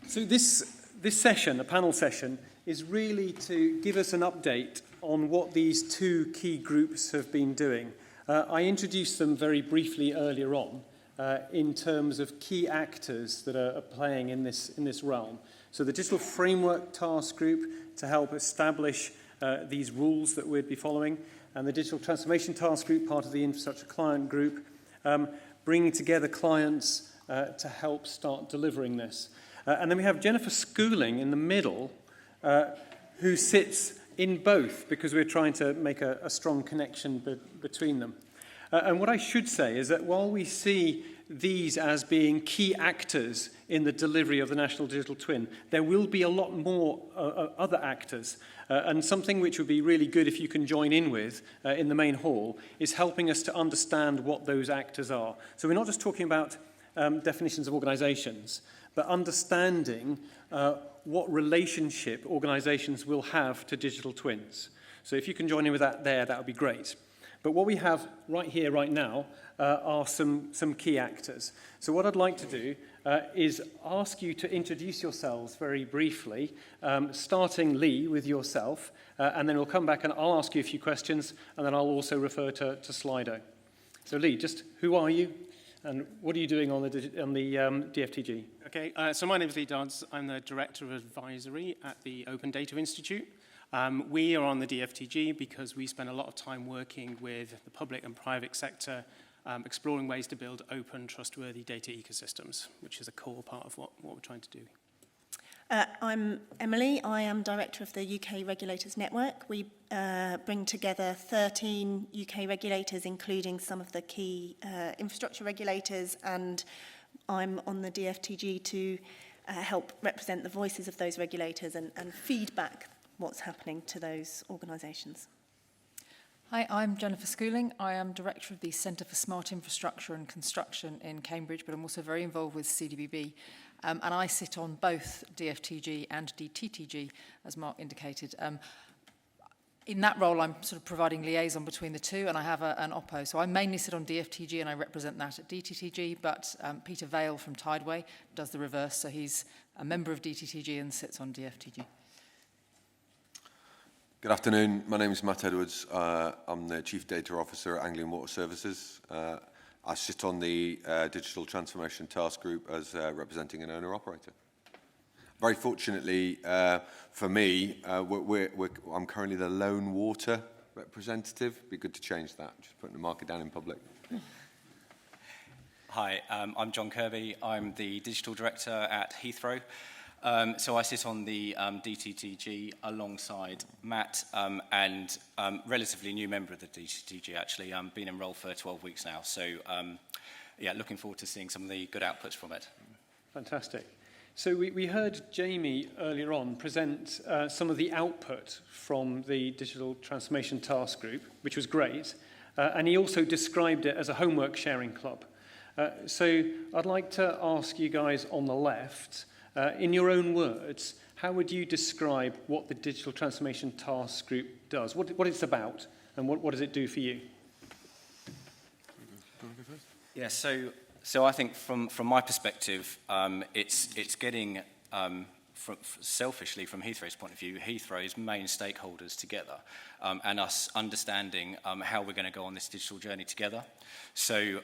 So this session, a panel session, is really to give us an update on what these two key groups have been doing. I introduced them very briefly earlier on in terms of key actors that are playing in this realm. So the Digital Framework Task Group to help establish these rules that we'd be following, and the Digital Transformation Task Group, part of the Infrastructure Client Group, bringing together clients to help start delivering this. And then we have Jennifer Schooling in the middle, who sits in both, because we're trying to make a strong connection between them. And what I should say is that while we see these as being key actors in the delivery of the National Digital Twin, there will be a lot more other actors. And something which would be really good if you can join in with in the main hall is helping us to understand what those actors are. So we're not just talking about definitions of organizations, but understanding what relationship organizations will have to digital twins. So if you can join in with that would be great. But what we have right here, right now, are some key actors. So what I'd like to do is ask you to introduce yourselves very briefly, starting, Lee, with yourself, and then we'll come back and I'll ask you a few questions, and then I'll also refer to Slido. So Lee, just who are you, and what are you doing on the DFTG? Okay, so my name is Lee Dodds. I'm the Director of Advisory at the Open Data Institute. We are on the DFTG because we spend a lot of time working with the public and private sector, exploring ways to build open, trustworthy data ecosystems, which is a core part of what we're trying to do. I'm Emily. I am Director of the UK Regulators Network. We bring together 13 UK regulators, including some of the key infrastructure regulators, and I'm on the DFTG to help represent the voices of those regulators and feedback what's happening to those organisations. Hi, I'm Jennifer Schooling. I am Director of the Centre for Smart Infrastructure and Construction in Cambridge, but I'm also very involved with CDBB. And I sit on both DFTG and DTTG, as Mark indicated. In that role, I'm sort of providing liaison between the two, and I have an oppo. So I mainly sit on DFTG, and I represent that at DTTG, but Peter Vale from Tideway does the reverse, so he's a member of DTTG and sits on DFTG. Good afternoon. My name is Matt Edwards. I'm the Chief Data Officer at Anglian Water Services. I sit on the Digital Transformation Task Group as representing an owner-operator. Very fortunately for me, I'm currently the lone water representative. It'd be good to change that, just putting the marker down in public. Hi, I'm John Kirby. I'm the Digital Director at Heathrow. So I sit on the DTTG alongside Matt and relatively new member of the DTTG, actually. I've been enrolled for 12 weeks now. So, yeah, looking forward to seeing some of the good outputs from it. Fantastic. So we heard Jamie earlier on present some of the output from the Digital Transformation Task Group, which was great. And he also described it as a homework sharing club. So I'd like to ask you guys on the left, in your own words, how would you describe what the Digital Transformation Task Group does, what it's about, and what does it do for you? Yeah, so I think from my perspective, it's getting, selfishly from Heathrow's point of view, Heathrow's main stakeholders together and us understanding how we're going to go on this digital journey together. So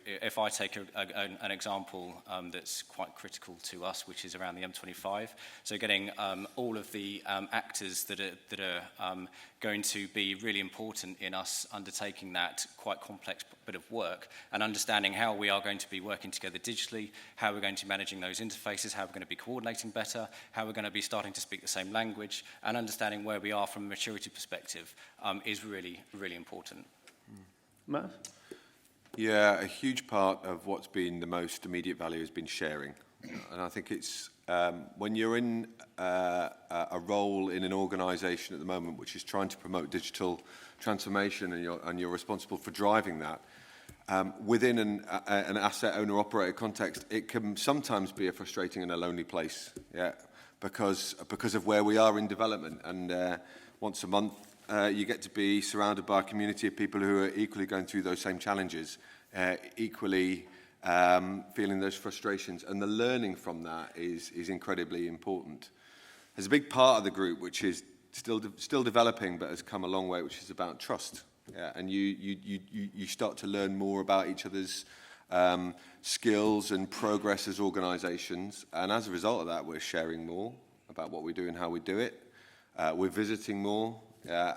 if I take an example that's quite critical to us, which is around the M25, so getting all of the actors that are going to be really important in us undertaking that quite complex bit of work and understanding how we are going to be working together digitally, how we're going to be managing those interfaces, how we're going to be coordinating better, how we're going to be starting to speak the same language, and understanding where we are from a maturity perspective is really, really important. Matt? Yeah, a huge part of what's been the most immediate value has been sharing. And I think it's when you're in a role in an organisation at the moment which is trying to promote digital transformation and you're responsible for driving that, within an asset owner-operator context, it can sometimes be a frustrating and a lonely place, yeah, because of where we are in development. And once a month, you get to be surrounded by a community of people who are equally going through those same challenges, equally feeling those frustrations, and the learning from that is incredibly important. There's a big part of the group which is still developing, but has come a long way, which is about trust. Yeah, and you start to learn more about each other's skills and progress as organisations, and as a result of that, we're sharing more about what we do and how we do it. We're visiting more.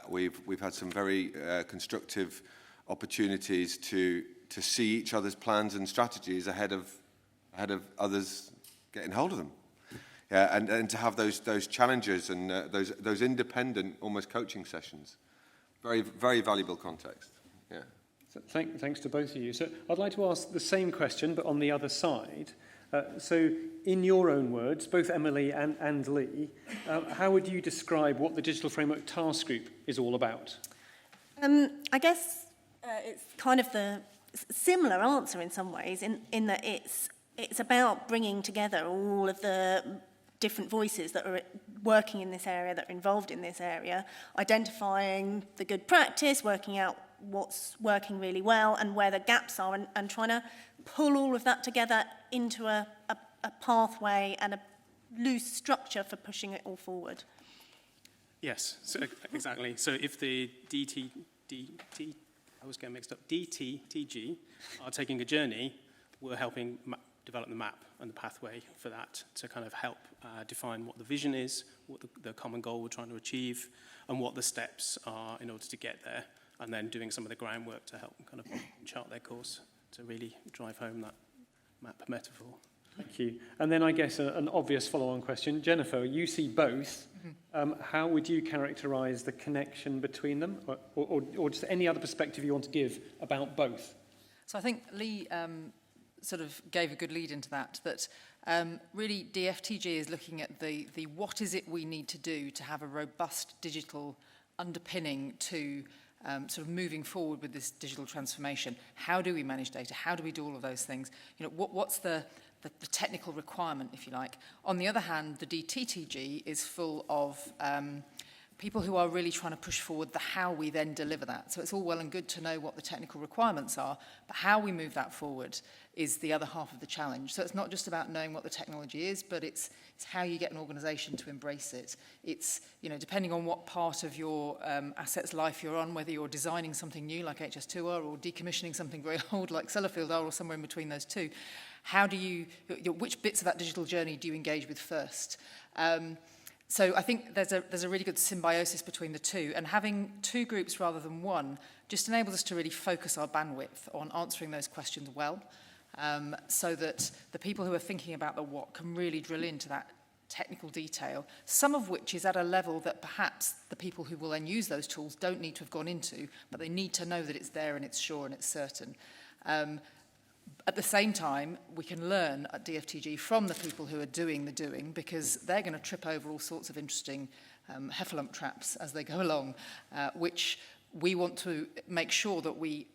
We've had some very constructive opportunities to see each other's plans and strategies ahead of others getting hold of them. Yeah, and to have those challenges and those independent, almost coaching sessions. Very, very valuable context. Yeah. So thanks to both of you. So I'd like to ask the same question, but on the other side. So in your own words, both Emily and Lee, how would you describe what the Digital Framework Task Group is all about? I guess it's kind of the similar answer in some ways, in that it's about bringing together all of the different voices that are working in this area, that are involved in this area, identifying the good practice, working out what's working really well and where the gaps are, and trying to pull all of that together into a pathway and a loose structure for pushing it all forward. Yes, so exactly. So if the DTTG are taking a journey, we're helping develop the map and the pathway for that to kind of help define what the vision is, what the common goal we're trying to achieve, and what the steps are in order to get there, and then doing some of the groundwork to help kind of chart their course to really drive home that map metaphor. Thank you. And then I guess an obvious follow-on question. Jennifer, you see both. How would you characterise the connection between them, or just any other perspective you want to give about both? So I think Lee sort of gave a good lead into that really DFTG is looking at the what is it we need to do to have a robust digital underpinning to sort of moving forward with this digital transformation. How do we manage data? How do we do all of those things? You know, what's the technical requirement, if you like? On the other hand, the DTTG is full of people who are really trying to push forward the how we then deliver that. So it's all well and good to know what the technical requirements are, but how we move that forward is the other half of the challenge. So it's not just about knowing what the technology is, but it's how you get an organisation to embrace it. It's, you know, depending on what part of your asset's life you're on, whether you're designing something new like HS2 are, or decommissioning something very old like Sellafield are, or somewhere in between those two, how do you, which bits of that digital journey do you engage with first? So I think there's a really good symbiosis between the two, and having two groups rather than one just enables us to really focus our bandwidth on answering those questions well, so that the people who are thinking about the what can really drill into that technical detail, some of which is at a level that perhaps the people who will then use those tools don't need to have gone into, but they need to know that it's there and it's sure and it's certain. At the same time, we can learn at DFTG from the people who are doing the doing, because they're going to trip over all sorts of interesting heffalump traps as they go along, which we want to make sure that we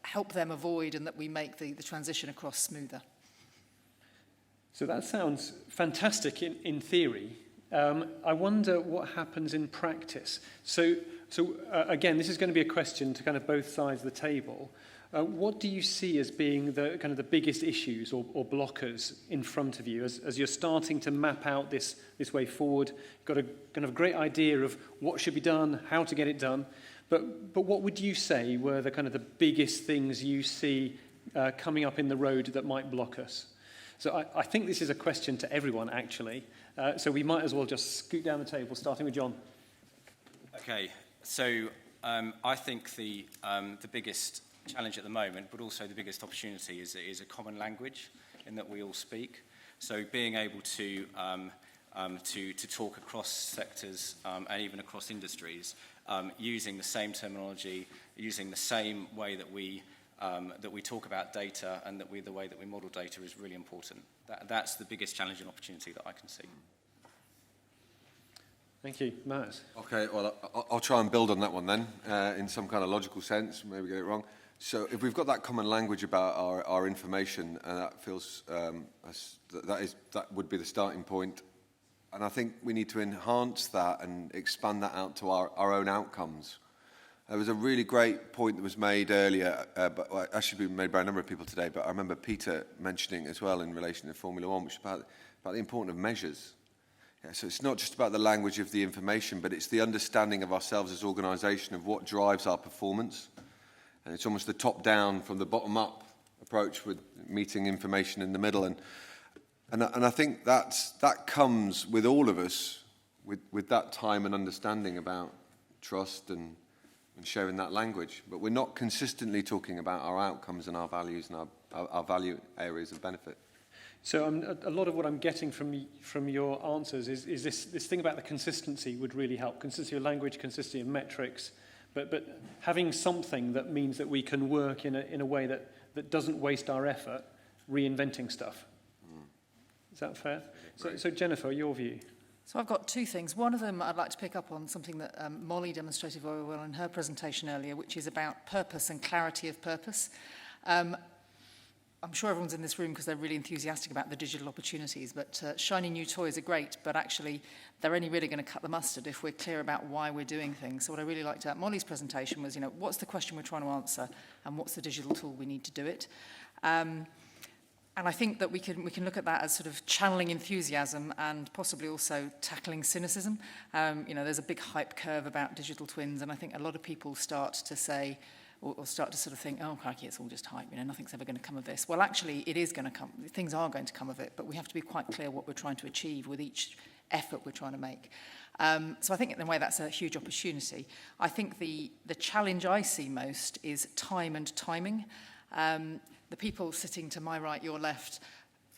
help them avoid and that we make the transition across smoother. So that sounds fantastic in theory. I wonder what happens in practice. So again, this is going to be a question to kind of both sides of the table. What do you see as being the kind of the biggest issues or blockers in front of you as you're starting to map out this way forward? You've got a kind of great idea of what should be done, how to get it done, but what would you say were the kind of the biggest things you see coming up in the road that might block us? So I think this is a question to everyone, actually. So we might as well just scoot down the table, starting with John. Okay, so I think the biggest challenge at the moment, but also the biggest opportunity is a common language in that we all speak. So being able to talk across sectors and even across industries, using the same terminology, using the same way that we talk about data and the way that we model data is really important. That's the biggest challenge and opportunity that I can see. Thank you. Matt? Okay, well, I'll try and build on that one then, in some kind of logical sense, maybe get it wrong. So if we've got that common language about our information, that feels that would be the starting point. And I think we need to enhance that and expand that out to our own outcomes. There was a really great point that was made earlier, but well, actually been made by a number of people today, but I remember Peter mentioning as well in relation to Formula One, which is about the importance of measures. Yeah, so it's not just about the language of the information, but it's the understanding of ourselves as organisation of what drives our performance. And it's almost the top-down from the bottom-up approach with meeting information in the middle. And I think that comes with all of us, with that time and understanding about trust and sharing that language. But we're not consistently talking about our outcomes and our values and our value areas of benefit. So a lot of what I'm getting from your answers is this thing about the consistency would really help. Consistency of language, consistency of metrics, but having something that means that we can work in a way that doesn't waste our effort reinventing stuff. Is that fair? So Jennifer, your view? So I've got two things. One of them I'd like to pick up on something that Molly demonstrated very well in her presentation earlier, which is about purpose and clarity of purpose. I'm sure everyone's in this room because they're really enthusiastic about the digital opportunities, but shiny new toys are great, but actually they're only really going to cut the mustard if we're clear about why we're doing things. So what I really liked about Molly's presentation was, what's the question we're trying to answer and what's the digital tool we need to do it? And I think that we can look at that as sort of channeling enthusiasm and possibly also tackling cynicism. There's a big hype curve about digital twins, and I think a lot of people start to say, or start to sort of think, oh, crikey, it's all just hype, nothing's ever going to come of this. Well, actually, it is going to come. Things are going to come of it, but we have to be quite clear what we're trying to achieve with each effort we're trying to make. So I think in a way that's a huge opportunity. I think the challenge I see most is time and timing. The people sitting to my right, your left,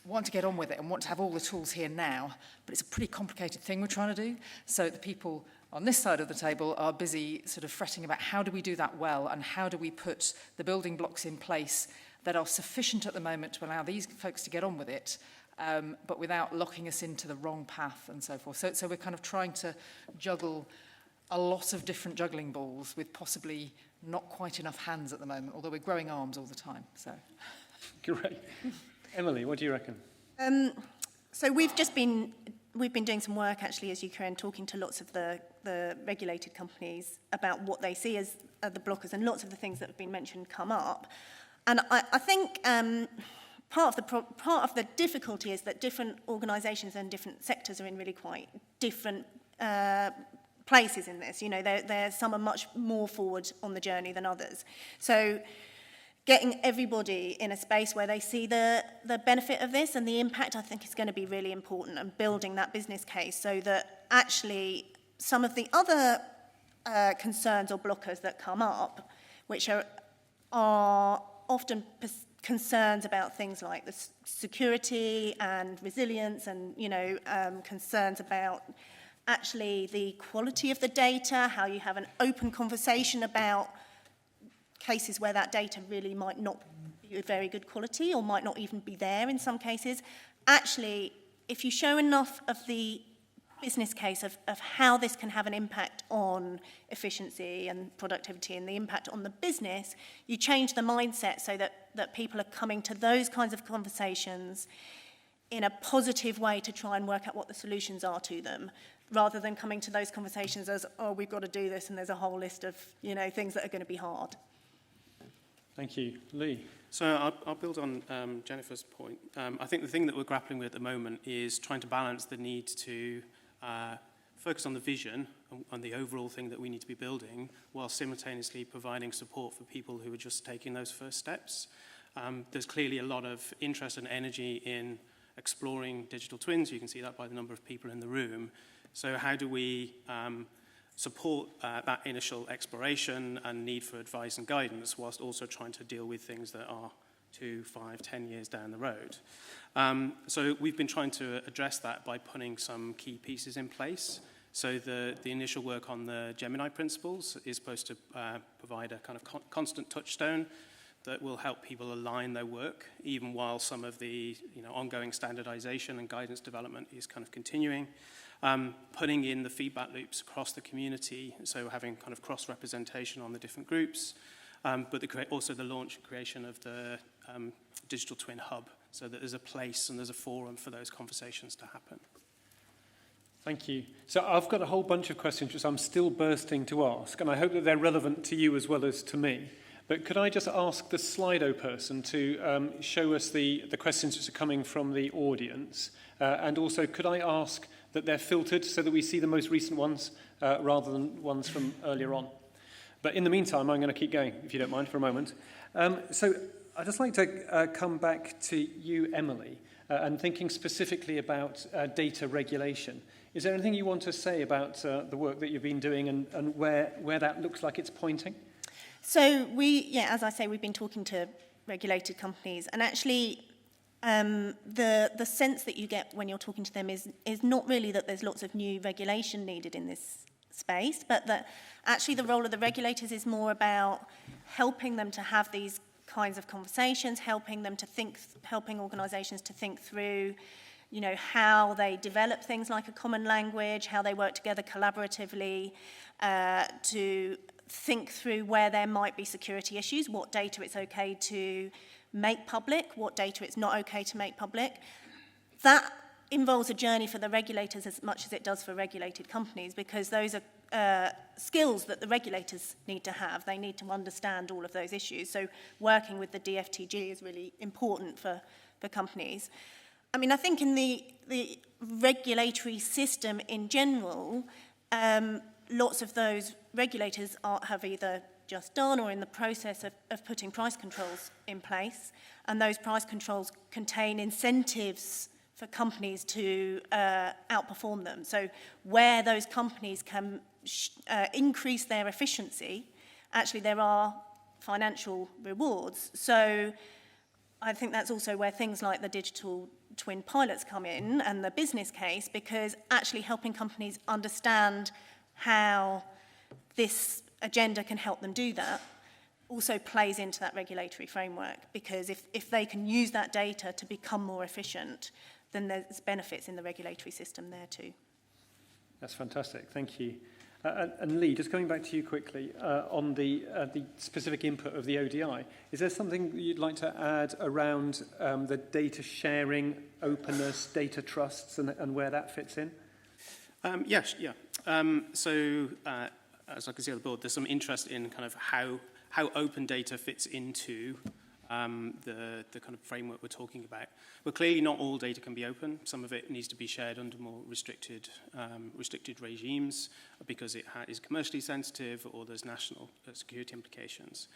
want to get on with it and want to have all the tools here now, but it's a pretty complicated thing we're trying to do. So the people on this side of the table are busy sort of fretting about how do we do that well and how do we put the building blocks in place that are sufficient at the moment to allow these folks to get on with it, but without locking us into the wrong path and so forth. So we're kind of trying to juggle a lot of different juggling balls with possibly not quite enough hands at the moment, although we're growing arms all the time. So, great. Emily, what do you reckon? So we've been doing some work actually, as UKRN, talking to lots of the regulated companies about what they see as the blockers, and lots of the things that have been mentioned come up. And I think part of the difficulty is that different organisations and different sectors are in really quite different places in this. Some are much more forward on the journey than others. So getting everybody in a space where they see the benefit of this and the impact, I think, is going to be really important, and building that business case so that actually some of the other concerns or blockers that come up, which are often concerns about things like the security and resilience and, concerns about actually the quality of the data, how you have an open conversation about cases where that data really might not be of very good quality or might not even be there in some cases. Actually, if you show enough of the business case of how this can have an impact on efficiency and productivity and the impact on the business, you change the mindset so that people are coming to those kinds of conversations in a positive way to try and work out what the solutions are to them, rather than coming to those conversations as, oh, we've got to do this and there's a whole list of things that are going to be hard. Thank you. Lee? So I'll build on Jennifer's point. I think the thing that we're grappling with at the moment is trying to balance the need to focus on the vision and the overall thing that we need to be building, while simultaneously providing support for people who are just taking those first steps. There's clearly a lot of interest and energy in exploring digital twins. You can see that by the number of people in the room. So how do we support that initial exploration and need for advice and guidance, whilst also trying to deal with things that are 2, 5, 10 years down the road? So we've been trying to address that by putting some key pieces in place. So the initial work on the Gemini Principles is supposed to provide a kind of constant touchstone that will help people align their work, even while some of the ongoing standardization and guidance development is kind of continuing. Putting in the feedback loops across the community, so having kind of cross-representation on the different groups, but also the launch and creation of the Digital Twin Hub, so that there's a place and there's a forum for those conversations to happen. Thank you. So I've got a whole bunch of questions which I'm still bursting to ask, and I hope that they're relevant to you as well as to me. But could I just ask the Slido person to show us the questions which are coming from the audience? And also, could I ask that they're filtered so that we see the most recent ones rather than ones from earlier on? But in the meantime, I'm going to keep going, if you don't mind, for a moment. So I'd just like to come back to you, Emily, and thinking specifically about data regulation. Is there anything you want to say about the work that you've been doing and where that looks like it's pointing? So as I say, we've been talking to regulated companies, and actually the sense that you get when you're talking to them is not really that there's lots of new regulation needed in this space, but that actually the role of the regulators is more about helping them to have these kinds of conversations, helping organisations to think through, how they develop things like a common language, how they work together collaboratively to think through where there might be security issues, what data it's okay to make public, what data it's not okay to make public. That involves a journey for the regulators as much as it does for regulated companies, because those are skills that the regulators need to have. They need to understand all of those issues. So working with the DFTG is really important for companies. I mean, I think in the regulatory system in general, lots of those regulators have either just done or in the process of putting price controls in place, and those price controls contain incentives for companies to outperform them. So where those companies can increase their efficiency, actually there are financial rewards. So I think that's also where things like the digital twin pilots come in and the business case, because actually helping companies understand how this agenda can help them do that also plays into that regulatory framework, because if they can use that data to become more efficient, then there's benefits in the regulatory system there too. That's fantastic, thank you. And Lee, just coming back to you quickly on the specific input of the ODI, is there something you'd like to add around the data sharing, openness, data trusts, and where that fits in? Yes, yeah. So as I can see on the board, there's some interest in kind of how open data fits into the kind of framework we're talking about. But clearly not all data can be open. Some of it needs to be shared under more restricted regimes because it is commercially sensitive or there's national security implications.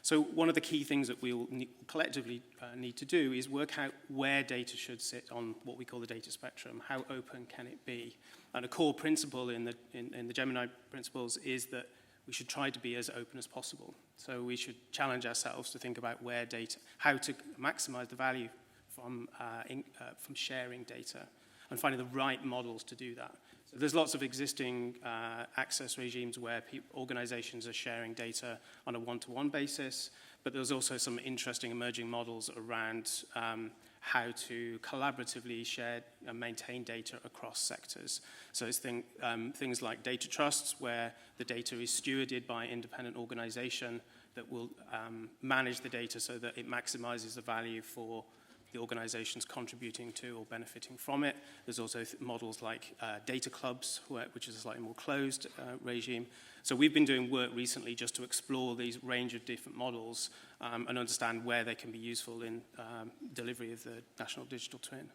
So one of the key things that we'll collectively need to do is work out where data should sit on what we call the data spectrum. How open can it be? And a core principle in the Gemini Principles is that we should try to be as open as possible. So we should challenge ourselves to think about where data, how to maximize the value from sharing data and finding the right models to do that. So there's lots of existing access regimes where organizations are sharing data on a one-to-one basis, but there's also some interesting emerging models around how to collaboratively share and maintain data across sectors. So it's things like data trusts, where the data is stewarded by an independent organization that will manage the data so that it maximizes the value for the organizations contributing to or benefiting from it. There's also models like data clubs, which is a slightly more closed regime. So we've been doing work recently just to explore these range of different models and understand where they can be useful in delivery of the National Digital Twin.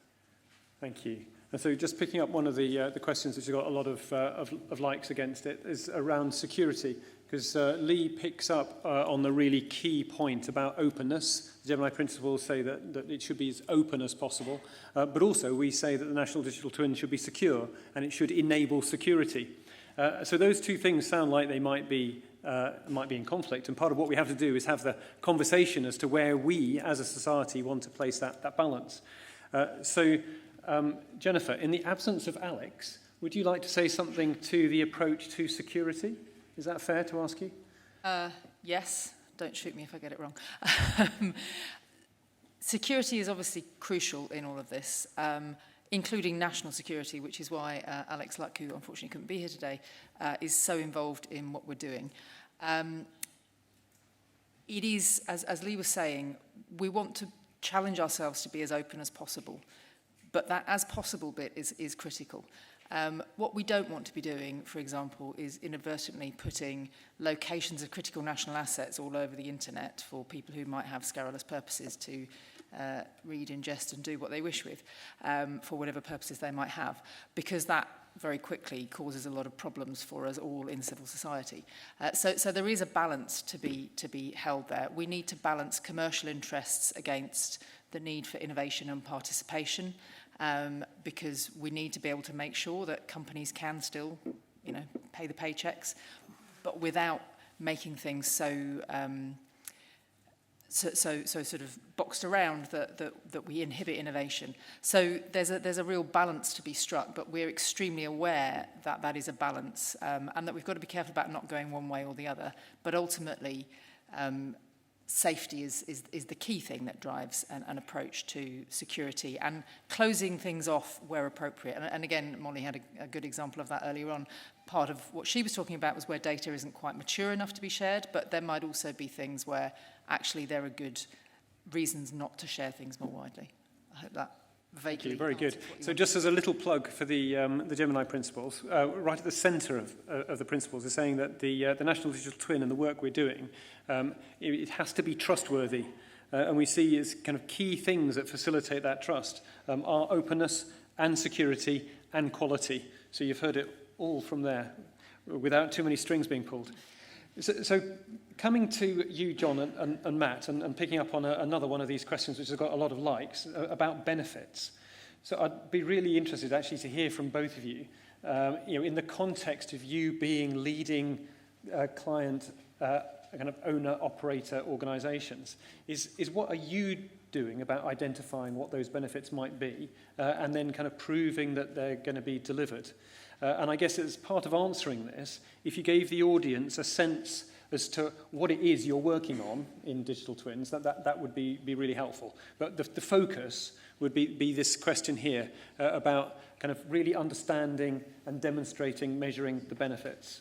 Thank you. And so just picking up one of the questions which has got a lot of likes against it is around security, because Lee picks up on the really key point about openness. The Gemini Principles say that it should be as open as possible, but also we say that the National Digital Twin should be secure and it should enable security. So those two things sound like they might be in conflict, and part of what we have to do is have the conversation as to where we as a society want to place that balance. Jennifer, in the absence of Alex, would you like to say something to the approach to security? Is that fair to ask you? Yes. Don't shoot me if I get it wrong. Security is obviously crucial in all of this, including national security, which is why Alex Luck, who unfortunately couldn't be here today, is so involved in what we're doing. It is, as Lee was saying, we want to challenge ourselves to be as open as possible. but that as possible bit is critical. What we don't want to be doing, for example, is inadvertently putting locations of critical national assets all over the internet for people who might have scurrilous purposes to read, ingest and do what they wish with, for whatever purposes they might have, because that very quickly causes a lot of problems for us all in civil society. So there is a balance to be held there. We need to balance commercial interests against the need for innovation and participation, because we need to be able to make sure that companies can still, pay the paychecks, but without making things so sort of boxed around that we inhibit innovation. So there's a real balance to be struck, but we're extremely aware that that is a balance, and that we've got to be careful about not going one way or the other. But ultimately, safety is the key thing that drives an approach to security, and closing things off where appropriate. And again, Molly had a good example of that earlier on. Part of what she was talking about was where data isn't quite mature enough to be shared, but there might also be things where actually there are good reasons not to share things more widely. I hope that vaguely. Very good. So just as a little plug for the Gemini Principles, right at the centre of the principles is saying that the National Digital Twin and the work we're doing, it has to be trustworthy. And we see as kind of key things that facilitate that trust are openness and security and quality. So you've heard it all from there without too many strings being pulled. So coming to you, John and Matt, and picking up on another one of these questions which has got a lot of likes, about benefits. So I'd be really interested actually to hear from both of you, in the context of you being leading client kind of owner-operator organisations, is what are you doing about identifying what those benefits might be, and then kind of proving that they're going to be delivered? And I guess as part of answering this, if you gave the audience a sense as to what it is you're working on in digital twins, that would be really helpful. But the focus would be this question here about kind of really understanding and demonstrating, measuring the benefits.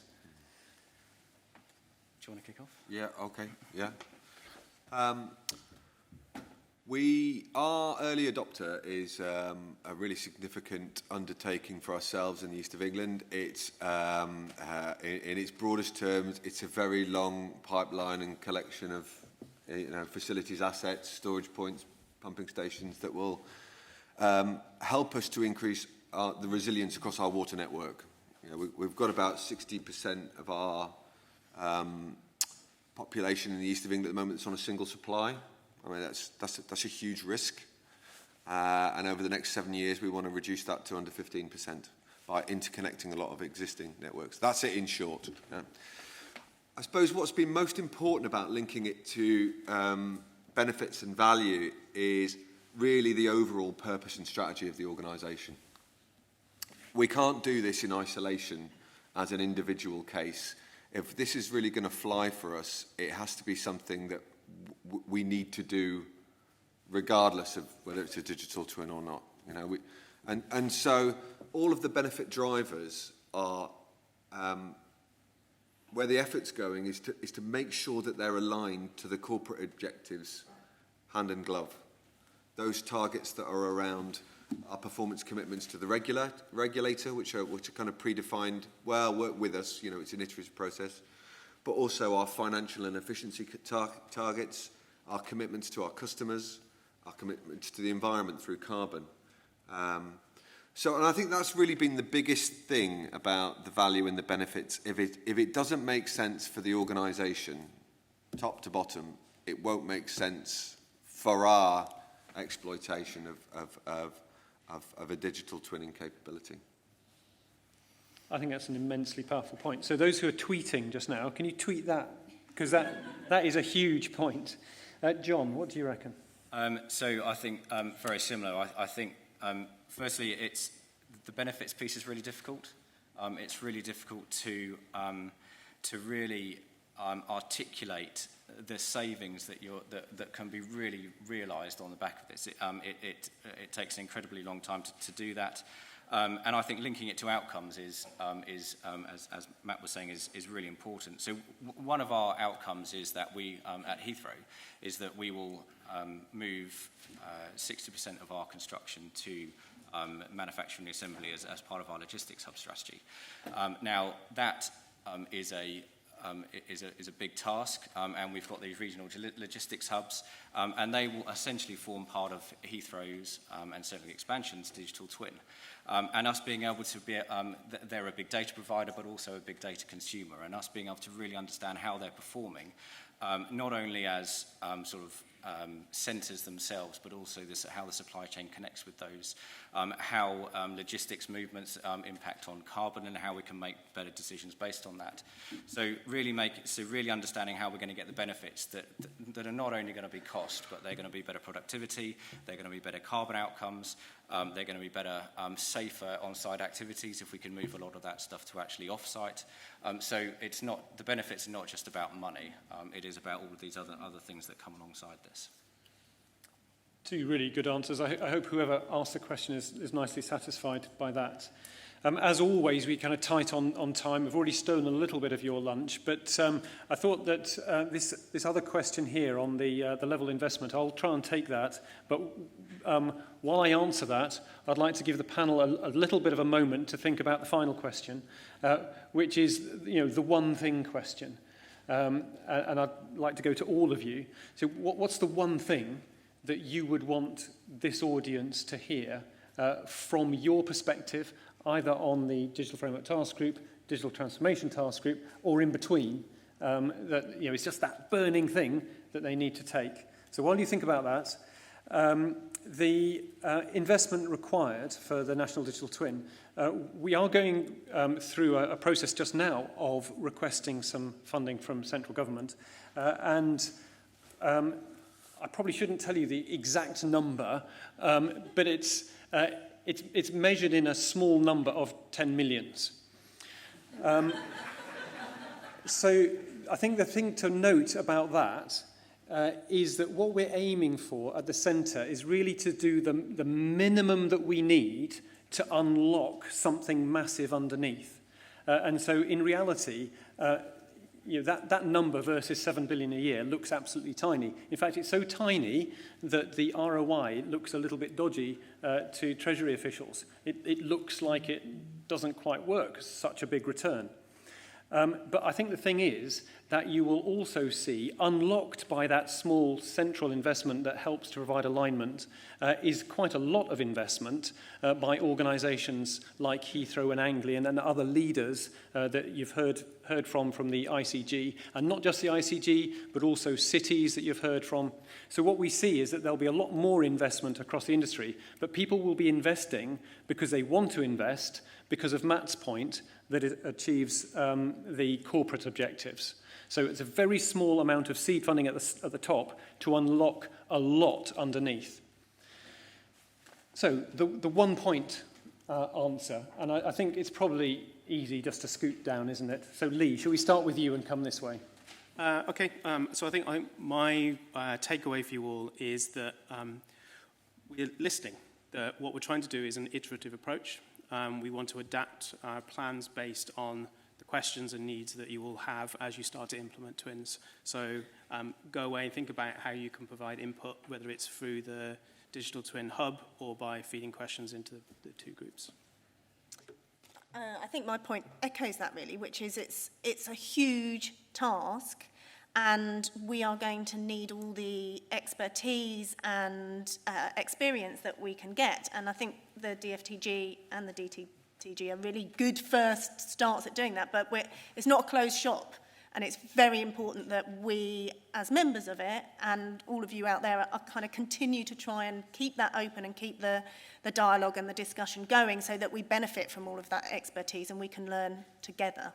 Do you want to kick off? Yeah, okay, yeah. Our early adopter is a really significant undertaking for ourselves in the east of England. It's, in its broadest terms, it's a very long pipeline and collection of facilities, assets, storage points, pumping stations that will help us to increase the resilience across our water network. We've got about 60% of our population in the east of England at the moment that's on a single supply. I mean, that's a huge risk. And over the next 7 years, we want to reduce that to under 15% by interconnecting a lot of existing networks. That's it in short. Yeah. I suppose what's been most important about linking it to benefits and value is really the overall purpose and strategy of the organisation. We can't do this in isolation as an individual case. If this is really going to fly for us, it has to be something that we need to do regardless of whether it's a digital twin or not. And so all of the benefit drivers are where the effort's going is to make sure that they're aligned to the corporate objectives hand in glove. Those targets that are around our performance commitments to the regulator, which are kind of predefined, work with us, it's an iterative process, but also our financial and efficiency targets, our commitments to our customers, our commitments to the environment through carbon. And I think that's really been the biggest thing about the value and the benefits. If it doesn't make sense for the organisation, top to bottom, it won't make sense for our exploitation of a digital twinning capability. I think that's an immensely powerful point. So those who are tweeting just now, can you tweet that? Because that is a huge point. John, what do you reckon? So I think very similar. I think, firstly, the benefits piece is really difficult. It's really difficult to really articulate the savings that can be really realised on the back of this. It takes an incredibly long time to do that. And I think linking it to outcomes is as Matt was saying, is really important. So one of our outcomes is that we, at Heathrow, is that we will move 60% of our construction to manufacturing assembly as part of our logistics hub strategy. Now, that is a big task, and we've got these regional logistics hubs, and they will essentially form part of Heathrow's and certainly expansion's digital twin. And us being able to be, they're a big data provider, but also a big data consumer, and us being able to really understand how they're performing, not only as centres themselves, but also how the supply chain connects with those, how logistics movements impact on carbon, and how we can make better decisions based on that. So really understanding how we're going to get the benefits that are not only going to be cost, but they're going to be better productivity, they're going to be better carbon outcomes, they're going to be better, safer on-site activities if we can move a lot of that stuff to actually off-site. So the benefits are not just about money, it is about all of these other things that come alongside this. Two really good answers. I hope whoever asked the question is nicely satisfied by that. As always, we kind of tight on time. We've already stolen a little bit of your lunch, but I thought that this other question here on the level investment, I'll try and take that. But while I answer that, I'd like to give the panel a little bit of a moment to think about the final question, which is the one thing question. And I'd like to go to all of you. So what's the one thing that you would want this audience to hear from your perspective, either on the Digital Framework Task Group, Digital Transformation Task Group, or in between, that it's just that burning thing that they need to take. So while you think about that, the investment required for the National Digital Twin, we are going through a process just now of requesting some funding from central government, and I probably shouldn't tell you the exact number, but it's measured in a small number of 10 millions. So I think the thing to note about that is that what we're aiming for at the centre is really to do the minimum that we need to unlock something massive underneath. And so in reality, that number versus 7 billion a year looks absolutely tiny. In fact, it's so tiny that the ROI looks a little bit dodgy to Treasury officials. It looks like it doesn't quite work, such a big return. But I think the thing is that you will also see, unlocked by that small central investment that helps to provide alignment, is quite a lot of investment by organisations like Heathrow and Anglian and other leaders that you've heard from the ICG, and not just the ICG, but also cities that you've heard from. So what we see is that there'll be a lot more investment across the industry, but people will be investing because they want to invest, because of Matt's point, that it achieves the corporate objectives. So it's a very small amount of seed funding at the top to unlock a lot underneath. So the 1 point answer, and I think it's probably easy just to scoot down, isn't it? So Lee, shall we start with you and come this way? Okay, so I think my takeaway for you all is that we're listening. That what we're trying to do is an iterative approach. We want to adapt our plans based on the questions and needs that you will have as you start to implement twins. So go away and think about how you can provide input, whether it's through the Digital Twin Hub or by feeding questions into the two groups. I think my point echoes that really, which is it's a huge task, and we are going to need all the expertise and experience that we can get. And I think the DFTG and the DTTG are really good first starts at doing that, but it's not a closed shop. And it's very important that we, as members of it, and all of you out there, are kind of continue to try and keep that open and keep the dialogue and the discussion going so that we benefit from all of that expertise and we can learn together.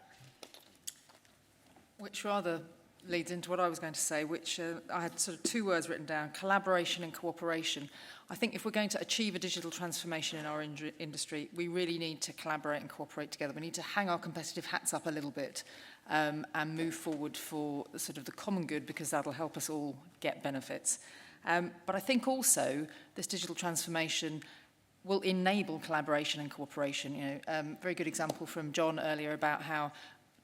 Which rather leads into what I was going to say, which I had sort of 2 words written down: collaboration and cooperation. I think if we're going to achieve a digital transformation in our industry, we really need to collaborate and cooperate together. We need to hang our competitive hats up a little bit and move forward for sort of the common good, because that'll help us all get benefits. But I think also this digital transformation will enable collaboration and cooperation. Very good example from John earlier about how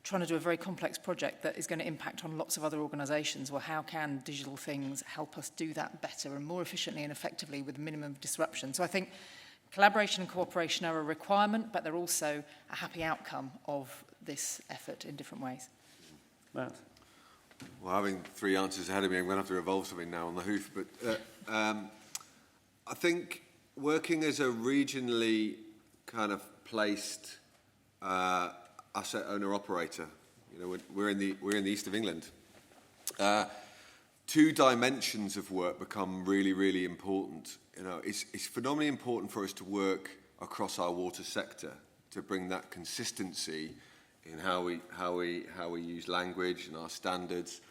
trying to do a very complex project that is going to impact on lots of other organisations. Well, how can digital things help us do that better and more efficiently and effectively with minimum disruption? So I think Collaboration and cooperation are a requirement, but they're also a happy outcome of this effort in different ways. Matt? Well, having 3 answers ahead of me, I'm going to have to revolve something now on the hoof. But I think working as a regionally kind of placed asset owner operator, you know, we're in the east of England. 2 dimensions of work become really, really important. You know, it's phenomenally important for us to work across our water sector to bring that consistency in how we use language and our standards,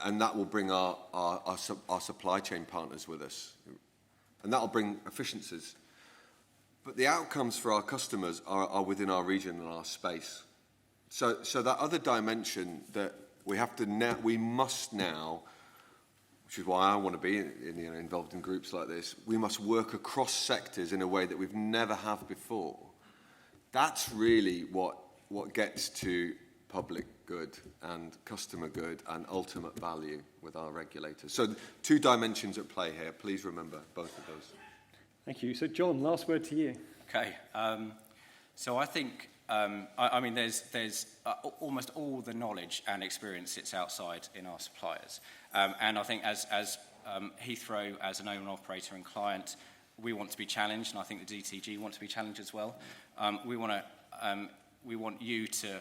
and that will bring our supply chain partners with us, and that will bring efficiencies. But the outcomes for our customers are within our region and our space. So that other dimension that we must now, which is why I want to be involved in groups like this, we must work across sectors in a way that we've never have before. That's really what gets to public good and customer good and ultimate value with our regulators. So 2 dimensions at play here. Please remember both of those. Thank you. So John, last word to you. Okay. So I think, I mean, there's almost all the knowledge and experience sits outside in our suppliers. And I think as Heathrow, as an owner, operator and client, we want to be challenged, and I think the DTG want to be challenged as well. We want you to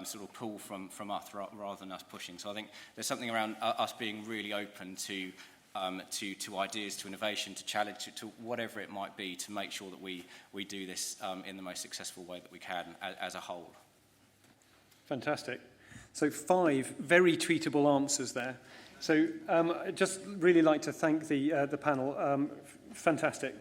sort of pull from us rather than us pushing. So I think there's something around us being really open to ideas, to innovation, to challenge, to whatever it might be, to make sure that we do this in the most successful way that we can as a whole. Fantastic. So 5 very treatable answers there. So I'd just really like to thank the panel. Fantastic.